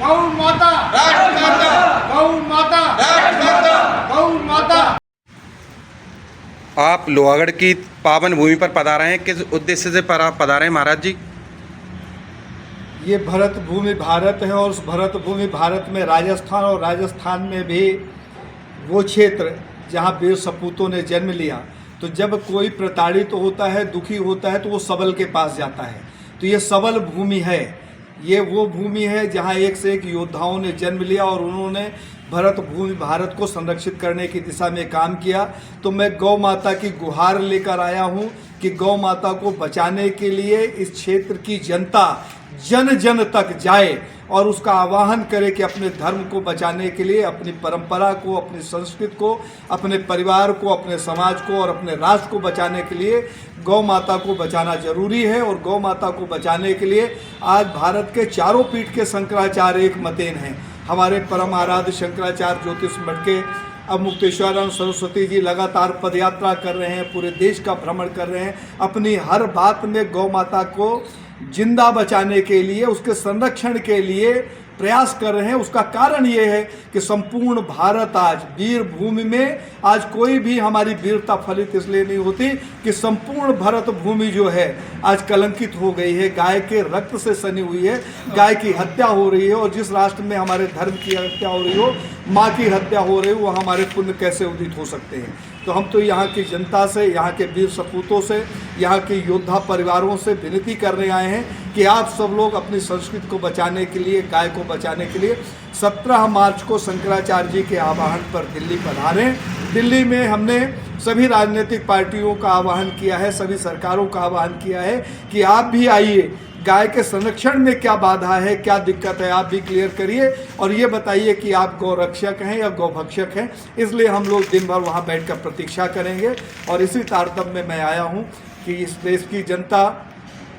गौ माता राष्ट्रमाता, गौ माता राष्ट्रमाता, गौ माता। आप लोहागढ़ की पावन भूमि पर पधारे हैं, किस उद्देश्य से पधारे हैं महाराज जी? ये भरत भूमि भारत है और उस भरत भूमि भारत में राजस्थान और राजस्थान में भी वो क्षेत्र जहाँ वीर सपूतों ने जन्म लिया। तो जब कोई प्रताड़ित होता है, दुखी होता है, तो वो सबल के पास जाता है। तो ये सबल भूमि है, ये वो भूमि है जहाँ एक से एक योद्धाओं ने जन्म लिया और उन्होंने भरत भूमि भारत को संरक्षित करने की दिशा में काम किया। तो मैं गौ माता की गुहार लेकर आया हूँ कि गौ माता को बचाने के लिए इस क्षेत्र की जनता जन जन तक जाए और उसका आह्वान करे कि अपने धर्म को बचाने के लिए, अपनी परंपरा को, अपनी संस्कृति को, अपने परिवार को, अपने समाज को और अपने राष्ट्र को बचाने के लिए गौ माता को बचाना जरूरी है। और गौ माता को बचाने के लिए आज भारत के चारों पीठ के शंकराचार्य एक मतेन हैं। हमारे परम आराध्य शंकराचार्य ज्योतिष मठ के अब मुक्तेश्वरानंद सरस्वती जी लगातार पदयात्रा कर रहे हैं, पूरे देश का भ्रमण कर रहे हैं, अपनी हर बात में गौ माता को जिंदा बचाने के लिए, उसके संरक्षण के लिए प्रयास कर रहे हैं। उसका कारण ये है कि संपूर्ण भारत आज वीर भूमि में, आज कोई भी हमारी वीरता फलित इसलिए नहीं होती कि संपूर्ण भारत भूमि जो है आज कलंकित हो गई है, गाय के रक्त से सनी हुई है, गाय की हत्या हो रही है। और जिस राष्ट्र में हमारे धर्म की हत्या हो रही हो, माँ की हत्या हो रही हो, वो हमारे पुण्य कैसे उदित हो सकते हैं। तो हम तो यहाँ की जनता से, यहाँ के वीर सपूतों से, यहाँ के योद्धा परिवारों से विनती करने आए हैं कि आप सब लोग अपनी संस्कृति को बचाने के लिए, गाय को बचाने के लिए 17 मार्च को शंकराचार्य जी के आह्वान पर दिल्ली पधारें। दिल्ली में हमने सभी राजनीतिक पार्टियों का आह्वान किया है, सभी सरकारों का आह्वान किया है कि आप भी आइए, गाय के संरक्षण में क्या बाधा है, क्या दिक्कत है, आप भी क्लियर करिए और ये बताइए कि आप गौरक्षक हैं या गौभक्षक हैं। इसलिए हम लोग दिन भर वहाँ बैठकर प्रतीक्षा करेंगे और इसी तारतम्य में मैं आया हूँ कि इस देश की जनता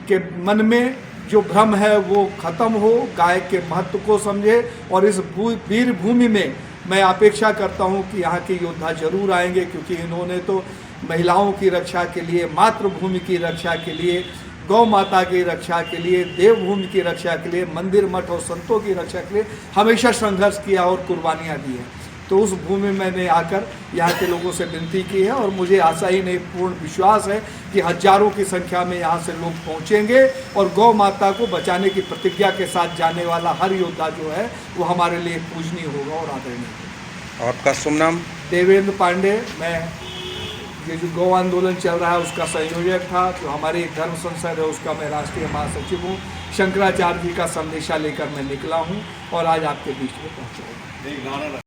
के मन में जो भ्रम है वो खत्म हो, गाय के महत्व को समझे। और इस वीर भूमि में मैं अपेक्षा करता हूँ कि यहाँ के योद्धा जरूर आएंगे, क्योंकि इन्होंने तो महिलाओं की रक्षा के लिए, मातृभूमि की रक्षा के लिए, गौ माता की रक्षा के लिए, देवभूमि की रक्षा के लिए, मंदिर मठ और संतों की रक्षा के लिए हमेशा संघर्ष किया और कुर्बानियाँ दी हैं। तो उस भूमि में मैंने आकर यहाँ के लोगों से विनती की है और मुझे आशा ही नहीं, पूर्ण विश्वास है कि हजारों की संख्या में यहाँ से लोग पहुँचेंगे और गौ माता को बचाने की प्रतिज्ञा के साथ जाने वाला हर योद्धा जो है वो हमारे लिए पूजनीय होगा और आदरणीय होगा। आपका शुभ नाम? देवेंद्र पांडे। मैं ये जो गौ आंदोलन चल रहा है उसका संयोजक था, जो हमारी धर्म संसद है उसका मैं राष्ट्रीय महासचिव हूँ। शंकराचार्य जी का संदेशा लेकर मैं निकला हूँ और आज आपके बीच में पहुँचा हूँ।